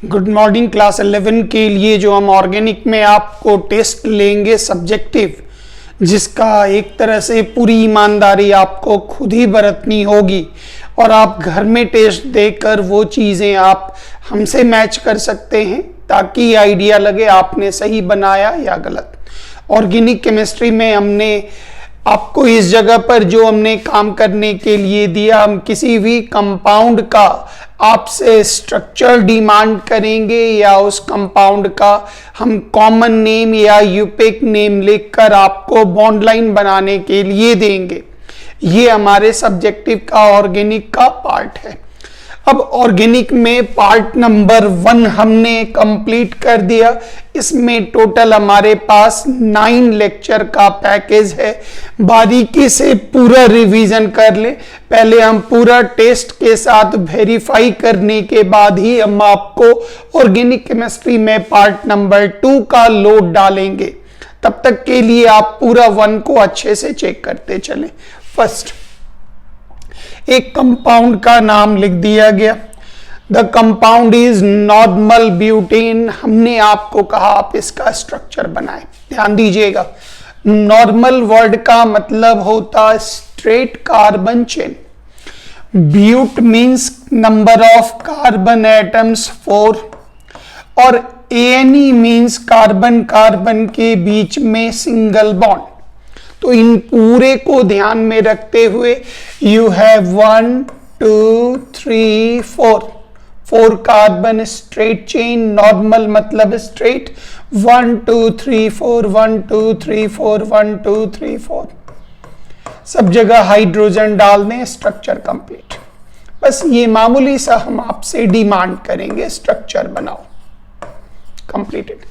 Good morning class 11 के लिए जो हम ऑर्गेनिक में आपको टेस्ट लेंगे सब्जेक्टिव, जिसका एक तरह से पूरी ईमानदारी आपको खुद ही बरतनी होगी और आप घर में टेस्ट देकर वो चीज़ें आप हमसे मैच कर सकते हैं ताकि आइडिया लगे आपने सही बनाया या गलत। ऑर्गेनिक केमिस्ट्री में हमने आपको इस जगह पर जो हमने काम करने के लिए दिया, हम किसी भी कंपाउंड का आपसे स्ट्रक्चर डिमांड करेंगे या उस कंपाउंड का हम कॉमन नेम या यूपिक नेम लिखकर आपको बॉन्ड लाइन बनाने के लिए देंगे। ये हमारे सब्जेक्टिव का ऑर्गेनिक का पार्ट है। अब ऑर्गेनिक में पार्ट नंबर 1 हमने कंप्लीट कर दिया। इसमें टोटल हमारे पास 9 लेक्चर का पैकेज है। बारीकी से पूरा रिवीजन कर ले। पहले हम पूरा टेस्ट के साथ वेरीफाई करने के बाद ही हम आपको ऑर्गेनिक केमिस्ट्री में पार्ट नंबर 2 का लोड डालेंगे। तब तक के लिए आप पूरा 1 को अच्छे से चेक करते चलें। फर्स्ट, एक कंपाउंड का नाम लिख दिया गया। The compound is normal butane. हमने आपको कहा आप इसका स्ट्रक्चर बनाएं। ध्यान दीजिएगा, नॉर्मल वर्ड का मतलब होता straight carbon chain. But means number of carbon atoms 4 और एनी मींस कार्बन कार्बन के बीच में सिंगल बॉन्ड। तो इन पूरे को ध्यान में रखते हुए you have 1 2 3 4 carbon straight chain. Normal मतलब स्ट्रेट। 1 2 3 4 1 2 3 4 1 2 3 4 सब जगह हाइड्रोजन डाल दें। Structure complete. बस ये मामूली सा हम आपसे डिमांड करेंगे, स्ट्रक्चर बनाओ। कंप्लीटेड।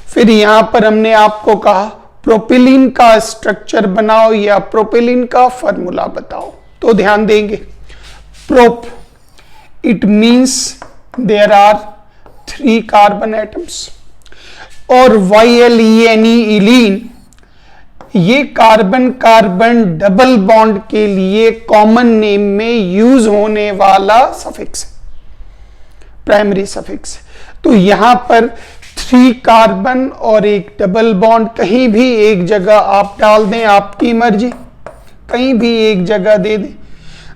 फिर यहां पर हमने आपको कहा प्रोपिलीन का स्ट्रक्चर बनाओ या प्रोपिलीन का फॉर्मूला बताओ। तो ध्यान देंगे, prop it means there are 3 carbon atoms और YLENE इलीन ये कार्बन कार्बन डबल बॉन्ड के लिए कॉमन नेम में यूज होने वाला सफिक्स, प्राइमरी सफिक्स। तो यहां पर 3 कार्बन और एक डबल बॉन्ड कहीं भी एक जगह आप डाल दें, आपकी मर्जी, कहीं भी एक जगह दे दें।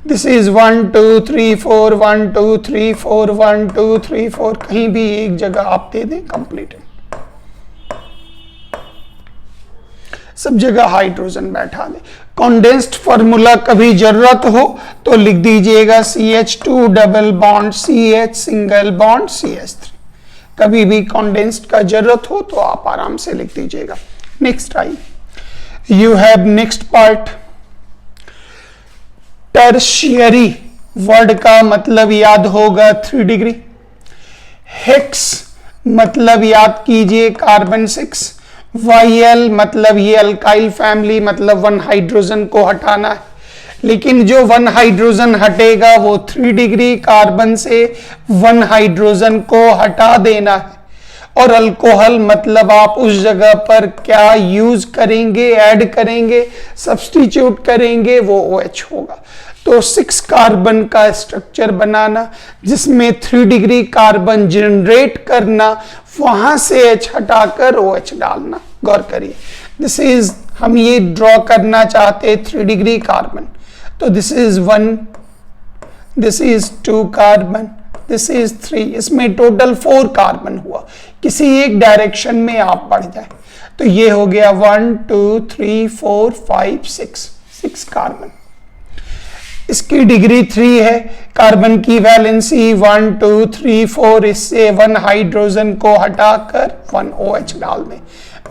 दिस इज 1 2 3 4 1 2 3 4 1 2 3 4 कहीं भी एक जगह आप दे दें। कंप्लीट। सब जगह हाइड्रोजन बैठा दें। कॉन्डेंस्ड फॉर्मूला कभी जरूरत हो तो लिख दीजिएगा CH2 double bond CH single bond CH3। कभी भी कॉन्डेंस्ड का जरूरत हो तो आप आराम से लिख दीजिएगा। Next I, you have next part tertiary. Word का मतलब याद होगा 3 डिग्री। हेक्स मतलब याद कीजिए कार्बन 6। YL मतलब ये अल्काइल फैमिली, मतलब 1 हाइड्रोजन को हटाना है। लेकिन जो 1 हाइड्रोजन हटेगा वो 3 डिग्री कार्बन से 1 हाइड्रोजन को हटा देना है। और अल्कोहल मतलब आप उस जगह पर क्या यूज करेंगे, ऐड करेंगे, सब्स्टिट्यूट करेंगे, वो OH होगा। तो 6 कार्बन का स्ट्रक्चर बनाना जिसमें 3 डिग्री कार्बन जनरेट करना, वहां से H हटाकर OH डालना। गौर करिए, दिस इज हम ये ड्रॉ करना चाहते 3 डिग्री कार्बन। तो this is 1, this is 2 carbon, this is 3। इसमें टोटल 4 कार्बन हुआ। किसी एक डायरेक्शन में आप बढ़ जाए तो ये हो गया 1 2 3 4 5 6 कार्बन। इसकी डिग्री 3 है। कार्बन की वैलेंसी 1 2 3 4। इससे 1 हाइड्रोजन को हटाकर 1 OH डाल दें।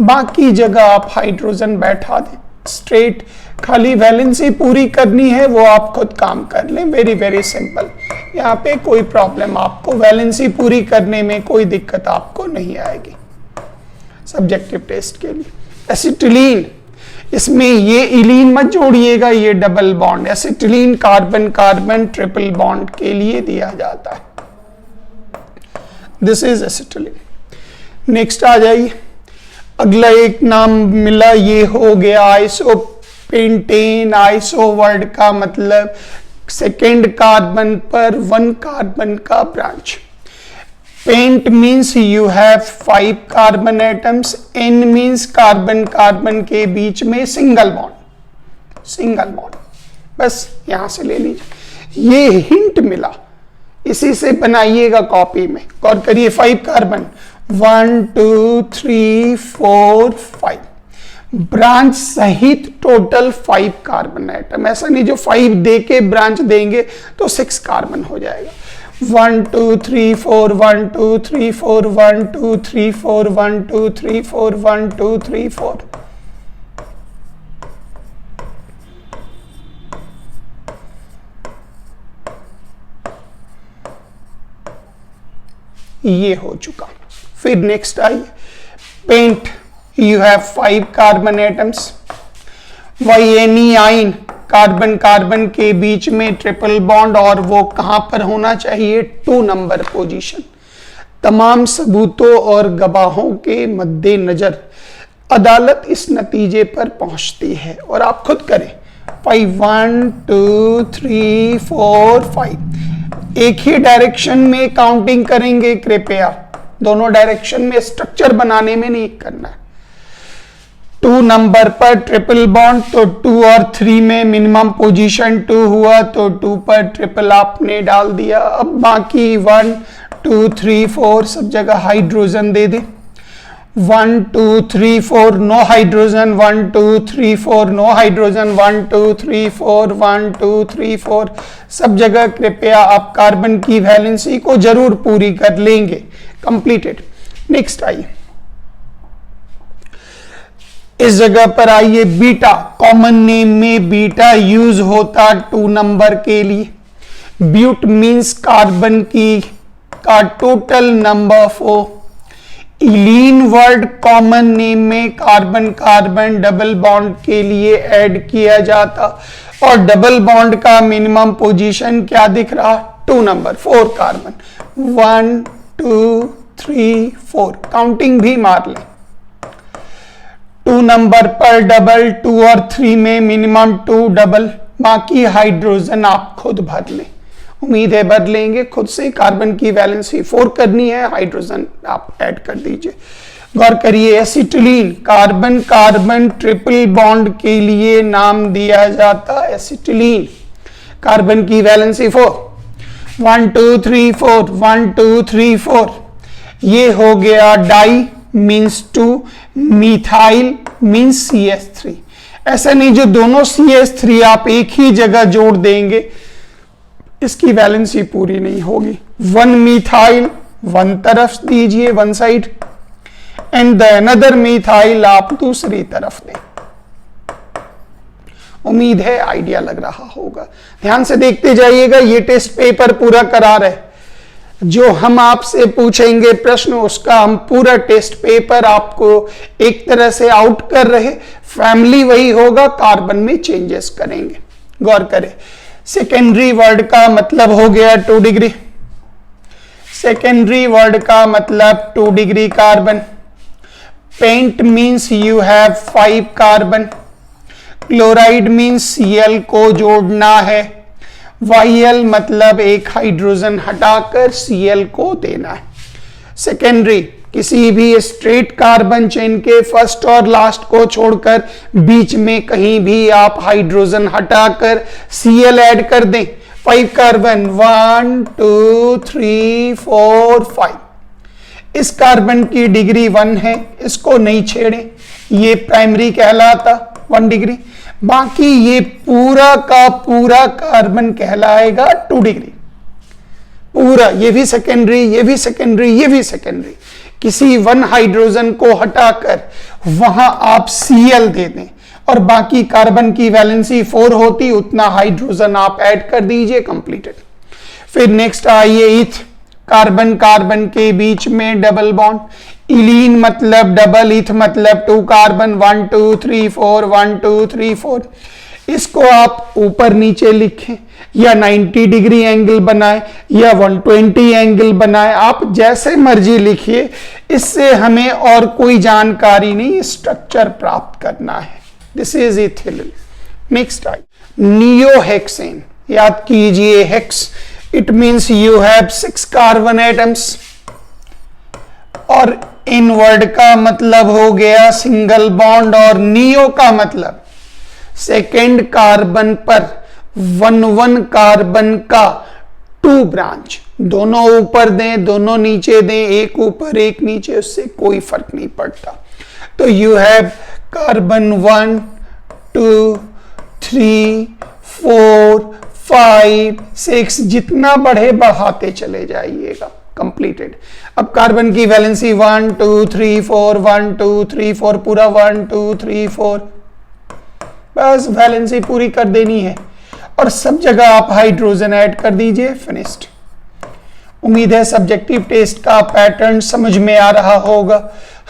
बाकी जगह आप हाइड्रोजन बैठा दें स्ट्रेट। खाली वैलेंसी पूरी करनी है, वो आप खुद काम कर लें। Very very simple. यहाँ पे कोई प्रॉब्लम आपको वैलेंसी पूरी करने में कोई दिक्कत आपको नहीं आएगी सब्जेक्टिव टेस्ट के लिए। एसिटिलीन, इसमें ये इलीन मत जोड़िएगा, ये double bond. Acetylene carbon carbon triple bond के लिए दिया जाता है। This is acetylene. नेक्स्ट आ जाइए, अगला एक नाम मिला, ये हो गया आइसोपेंटेन। आइसो वर्ड का मतलब सेकेंड कार्बन पर 1 कार्बन का branch. Pent means you have 5 carbon atoms, N means carbon carbon के बीच में सिंगल बॉन्ड, सिंगल बॉन्ड, बस यहां से ले लीजिए, ये हिंट मिला, इसी से बनाइएगा कॉपी में। गौर करिए, 5 कार्बन, 1 2 3 4 5, ब्रांच सहित टोटल 5 कार्बन एटम, ऐसा नहीं जो 5 दे के ब्रांच देंगे तो 6 कार्बन हो जाएगा। 1 2 3 4 1 2 3 4 1 2 3 4 1 2 3 4 1 2 3 4, ये हो चुका। फिर नेक्स्ट आइए, pent you have 5 carbon atoms, वाइएनियाइन कार्बन कार्बन के बीच में ट्रिपल बॉन्ड, और वो कहां पर होना चाहिए, 2 नंबर पोजीशन। तमाम सबूतों और गवाहों के मद्देनजर अदालत इस नतीजे पर पहुंचती है, और आप खुद करें। 5 1 2 3 4 5, एक ही डायरेक्शन में काउंटिंग करेंगे कृपया, दोनों डायरेक्शन में, स्ट्रक्चर बनाने में नहीं करना है। 2 नंबर पर ट्रिपल बॉन्ड, तो 2 और 3 में मिनिमम पोजीशन 2 हुआ, तो 2 पर ट्रिपल आपने डाल दिया। अब बाकी 1 2 3 4 सब जगह हाइड्रोजन दे दे। 1 2 3 4 नो हाइड्रोजन, 1 2 3 4 नो हाइड्रोजन, 1 2 3 4 1 2 3 4 सब जगह कृपया आप कार्बन की वैलेंसी को जरूर पूरी कर लेंगे। कंप्लीटेड। नेक्स्ट आइए, इस जगह पर आइए, बीटा, कॉमन नेम में बीटा यूज होता 2 नंबर के लिए। ब्यूट मींस कार्बन की का total number 4। Ylene word common name में कार्बन कार्बन डबल बॉन्ड के लिए ऐड किया जाता, और डबल बॉन्ड का मिनिमम पोजीशन क्या दिख रहा, 2 नंबर, 4 कार्बन, 1 2 3 4, काउंटिंग भी मार ले। 2 नंबर पर डबल, 2 और 3 में मिनिमम 2 डबल, बाकी हाइड्रोजन आप खुद भर लें, उम्मीद है भर लेंगे खुद से। कार्बन की वैलेंसी 4 करनी है, हाइड्रोजन आप ऐड कर दीजिए। गौर करिए, acetylene carbon carbon triple bond के लिए नाम दिया जाता एसिटिलीन, कार्बन की वैलेंसी 4, 1 2 3 4 1 2 3 4, ये हो गया die means 2, methyl means CH3। ऐसा नहीं जो दोनों CH3 आप एक ही जगह जोड़ देंगे, इसकी वैलेंसी पूरी नहीं होगी। 1 मिथाइल 1 तरफ दीजिए, 1 side, and the another methyl आप दूसरी तरफ दें। उम्मीद है आइडिया लग रहा होगा। ध्यान से देखते जाइएगा, ये टेस्ट पेपर पूरा करा रहे, जो हम आपसे पूछेंगे प्रश्न उसका हम पूरा टेस्ट पेपर आपको एक तरह से आउट कर रहे, फैमिली वही होगा, कार्बन में चेंजेस करेंगे। गौर करें, सेकेंडरी वर्ड का मतलब हो गया 2 डिग्री, सेकेंडरी वर्ड का मतलब 2 degree carbon. Pent means you have 5 carbon, chloride means Cl को जोड़ना है, YL मतलब एक हाइड्रोजन हटाकर Cl को देना है। सेकेंडरी, किसी भी स्ट्रेट कार्बन चेन के फर्स्ट और लास्ट को छोड़कर बीच में कहीं भी आप हाइड्रोजन हटाकर Cl ऐड कर दें। 5 कार्बन, 1 2 3 4 5, इस कार्बन की डिग्री 1 है, इसको नहीं छेड़े, ये प्राइमरी कहलाता 1 डिग्री, बाकी ये पूरा का पूरा कार्बन कहलाएगा 2 डिग्री, पूरा, ये भी सेकेंडरी, ये भी सेकेंडरी, ये भी सेकेंडरी। किसी 1 हाइड्रोजन को हटाकर वहां आप Cl दे दें, और बाकी कार्बन की वैलेंसी 4 होती, उतना हाइड्रोजन आप ऐड कर दीजिए। कंप्लीटेड। फिर नेक्स्ट आइए, ईथ, कार्बन कार्बन के बीच में डबल बॉन्ड, इलीन मतलब डबल, ईथ मतलब 2 कार्बन, 1 2 3 4 1 2 3 4, इसको आप ऊपर नीचे लिखें या 90 डिग्री एंगल बनाएं या 120 एंगल बनाएं, आप जैसे मर्जी लिखिए, इससे हमें और कोई जानकारी नहीं, स्ट्रक्चर प्राप्त करना है। This is ethylene. Next I neohexane, याद कीजिए hex, it means you have 6 carbon atoms, और इनवर्ड का मतलब हो गया सिंगल बॉन्ड, और नियो का मतलब सेकेंड कार्बन पर 1 कार्बन का 2 ब्रांच। दोनों ऊपर दें, दोनों नीचे दें, एक ऊपर एक नीचे, उससे कोई फर्क नहीं पड़ता। तो यू हैव कार्बन 1 2 3 4 5 6, जितना बढ़े बढ़ाते चले जाइएगा। कंप्लीटेड। अब कार्बन की वैलेंसी 1 2 3 4 1 2 3 4, पूरा 1 2 3 4, बस वैलेंसी पूरी कर देनी है और सब जगह आप हाइड्रोजन ऐड कर दीजिए। फिनिश्ड। उम्मीद है सब्जेक्टिव टेस्ट का पैटर्न समझ में आ रहा होगा।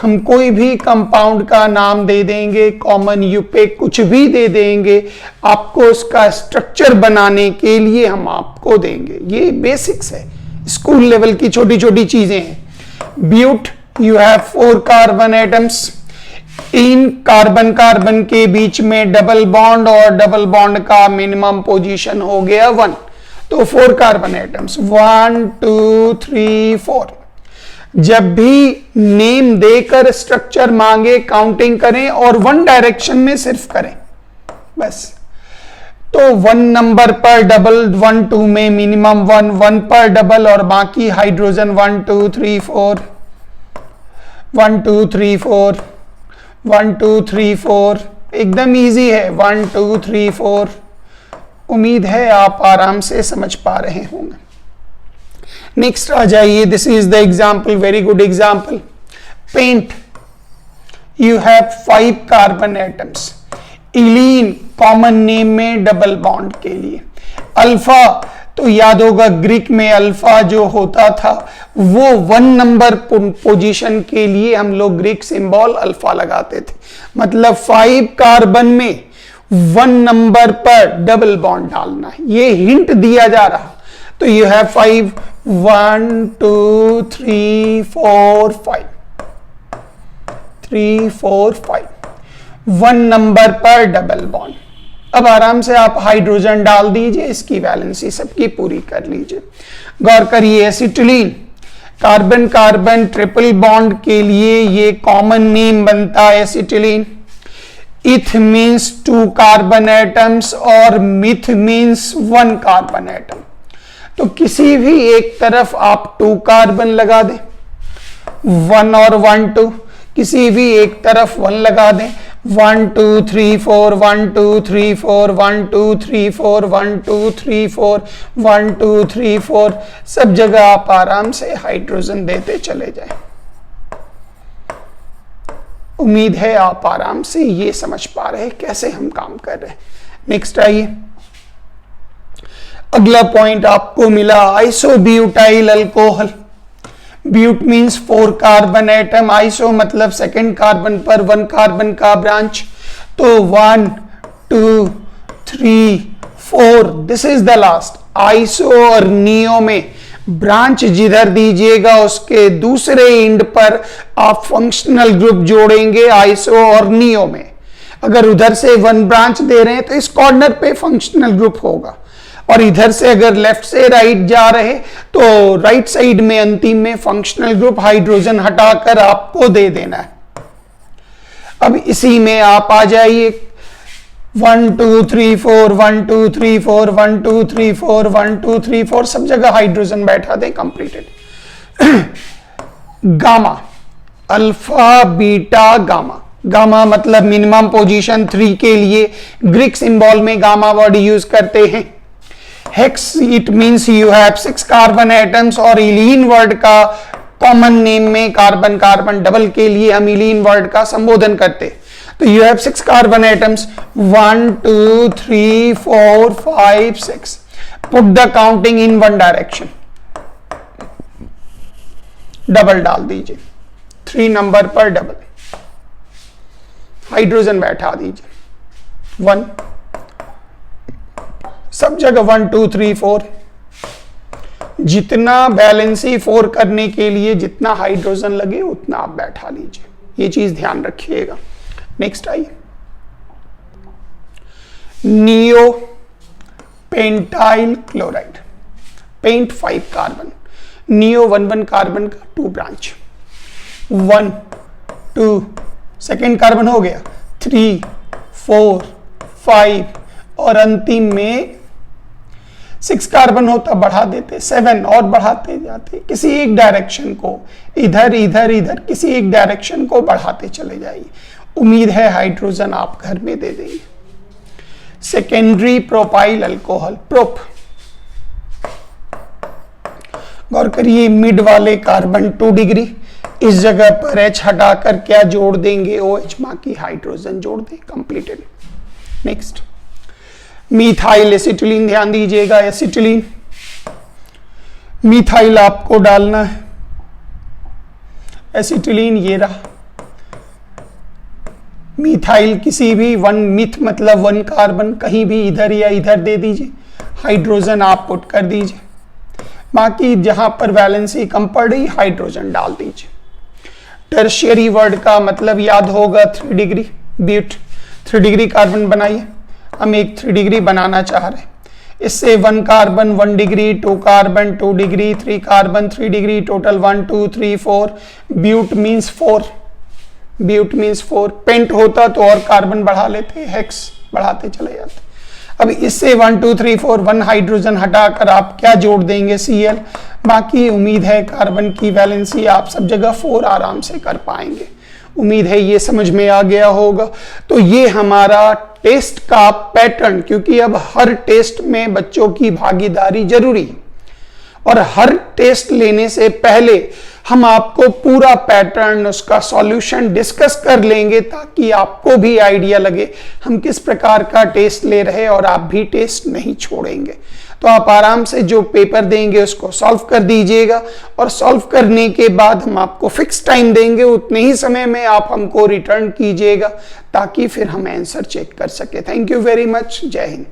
हम कोई भी कंपाउंड का नाम दे देंगे, कॉमन यूपेक कुछ भी दे देंगे, आपको उसका स्ट्रक्चर बनाने के लिए हम आपको देंगे। ये बेसिक्स है, स्कूल लेवल की छोटी छोटी चीजें हैं। But, you have 4 carbon atoms. इन कार्बन कार्बन के बीच में डबल बॉन्ड, और डबल बॉन्ड का मिनिमम पोजीशन हो गया 1। तो 4 कार्बन एटम्स, 1 2 3 4। जब भी नेम देकर स्ट्रक्चर मांगे काउंटिंग करें और 1 डायरेक्शन में सिर्फ करें बस। तो 1 नंबर पर डबल, 1 2 में मिनिमम 1, 1 पर डबल, और बाकी हाइड्रोजन 1 2 3 4 1 2 3 4 1 2 3 4। एकदम इजी है, 1 2 3 4। उम्मीद है आप आराम से समझ पा रहे होंगे। नेक्स्ट आ जाइए। This is the example, very good example. Pent, you have 5 carbon atoms. Ylene common name में डबल बॉन्ड के लिए। अल्फा, तो याद होगा ग्रीक में अल्फा जो होता था वो 1 नंबर पोजीशन के लिए हम लोग ग्रीक सिंबल अल्फा लगाते थे। मतलब 5 कार्बन में 1 नंबर पर डबल बॉन्ड डालना है, ये हिंट दिया जा रहा। तो यू हैव 5, 1 2 3 4 5 3 4 5, 1 नंबर पर डबल बॉन्ड। अब आराम से आप हाइड्रोजन डाल दीजिए, इसकी वैलेंसी सबकी पूरी कर लीजिए। गौर करिए, acetylene carbon carbon triple bond के लिए ये कॉमन नेम बनता है एसिटिलीन। इथ मीन्स 2 कार्बन एटम्स और मिथ मीन्स 1 कार्बन एटम। तो किसी भी एक तरफ आप 2 कार्बन लगा दें, 1 और 1 2, किसी भी एक तरफ 1 लगा दें, 1 2 3 4 1 2 3 4 1 2 3 4 1 2 3 4 1 2 3 4, सब जगह आप आराम से हाइड्रोजन देते चले जाएं। उम्मीद है आप आराम से ये समझ पा रहे हैं कैसे हम काम कर रहे हैं। नेक्स्ट आइए, अगला पॉइंट आपको मिला isobutyl alcohol. But means 4 carbon atom, iso मतलब सेकेंड कार्बन पर 1 कार्बन का ब्रांच। तो 1 2 3 4, this is the last. Iso और नियो में ब्रांच जिधर दीजिएगा उसके दूसरे एंड पर आप फंक्शनल ग्रुप जोड़ेंगे आइसो और नियो में। अगर उधर से 1 ब्रांच दे रहे हैं तो इस कॉर्नर पे फंक्शनल ग्रुप होगा, और इधर से अगर लेफ्ट से राइट जा रहे तो राइट साइड में अंतिम में फंक्शनल ग्रुप हाइड्रोजन हटाकर आपको दे देना है। अब इसी में आप आ जाइए, 1 2 3 4 1 2 3 4 1 2 3 4 1 2 3 4, सब जगह हाइड्रोजन बैठा दें। Completed. Gamma, alpha beta gamma. Gamma मतलब मिनिमम पोजीशन 3 के लिए ग्रीक सिंबल में गामा वर्ड यूज करते हैं। Hex, it means you have 6 carbon atoms, और इलीन वर्ड का कॉमन नेम में कार्बन कार्बन डबल के लिए हम इलीन वर्ड का संबोधन करते। तो you have 6 carbon atoms, 1 2 3 4 5 6। Put the counting in 1 direction, double डाल दीजिए, 3 नंबर पर डबल। हाइड्रोजन बैठा दीजिए 1, सब जगह 1 2 3 4। जितना बैलेंसी 4 करने के लिए जितना हाइड्रोजन लगे उतना आप बैठा लीजिए, ये चीज ध्यान रखिएगा। नेक्स्ट आइए, neo pentyl chloride. Pent 5 carbon, neo 1 1 carbon का 2 ब्रांच। 1 2, सेकेंड कार्बन हो गया 3 4 5 और अंतिम में 6 कार्बन होता, बढ़ा देते 7 और बढ़ाते जाते, किसी एक डायरेक्शन को इधर इधर इधर किसी एक डायरेक्शन को बढ़ाते चले जाइए। उम्मीद है हाइड्रोजन आप घर में दे देंगे। सेकेंडरी प्रोपाइल अल्कोहल प्रोप, गौर करिए मिड वाले कार्बन 2 डिग्री, इस जगह पर H हटाकर क्या जोड़ देंगे OH, बाकी हाइड्रोजन जोड़ दें, कंप्लीटेड। नेक्स्ट मीथाइल एसिटिलीन, ध्यान दीजिएगा एसिटिलीन, मीथाइल आपको डालना है, एसिटिलीन ये रहा। मीथाइल किसी भी वन मिथ मतलब 1 कार्बन कहीं भी इधर या इधर दे दीजिए, हाइड्रोजन आप पुट कर दीजिए, बाकी जहां पर वैलेंसी कम पड़ रही हाइड्रोजन डाल दीजिए। टर्शियरी वर्ड का मतलब याद होगा 3 डिग्री, ब्यूट 3 डिग्री कार्बन बनाइए, हम एक 3 डिग्री बनाना चाह रहे हैं। इससे 1 carbon 1 degree, 2 carbon 2 degree, 3 carbon 3 degree, total 1 2 3 4, but means 4, but means 4। Pent होता तो और कार्बन बढ़ा लेते, हेक्स बढ़ाते चले जाते। अब इससे 1 2 3 4 1 हाइड्रोजन हटाकर आप क्या जोड़ देंगे Cl, बाकी उम्मीद है कार्बन की वैलेंसी आप सब जगह 4 आराम से कर पाएंगे। उम्मीद है ये समझ में आ गया होगा। तो ये हमारा टेस्ट का पैटर्न, क्योंकि अब हर टेस्ट में बच्चों की भागीदारी जरूरी है और हर टेस्ट लेने से पहले हम आपको पूरा पैटर्न उसका सॉल्यूशन डिस्कस कर लेंगे ताकि आपको भी आइडिया लगे हम किस प्रकार का टेस्ट ले रहे हैं और आप भी टेस्ट नहीं छोड़ेंगे। तो आप आराम से जो पेपर देंगे उसको सॉल्व कर दीजिएगा और सॉल्व करने के बाद हम आपको फिक्स टाइम देंगे, उतने ही समय में आप हमको रिटर्न कीजिएगा ताकि फिर हम आंसर चेक कर सके। थैंक यू वेरी मच, जय हिंद।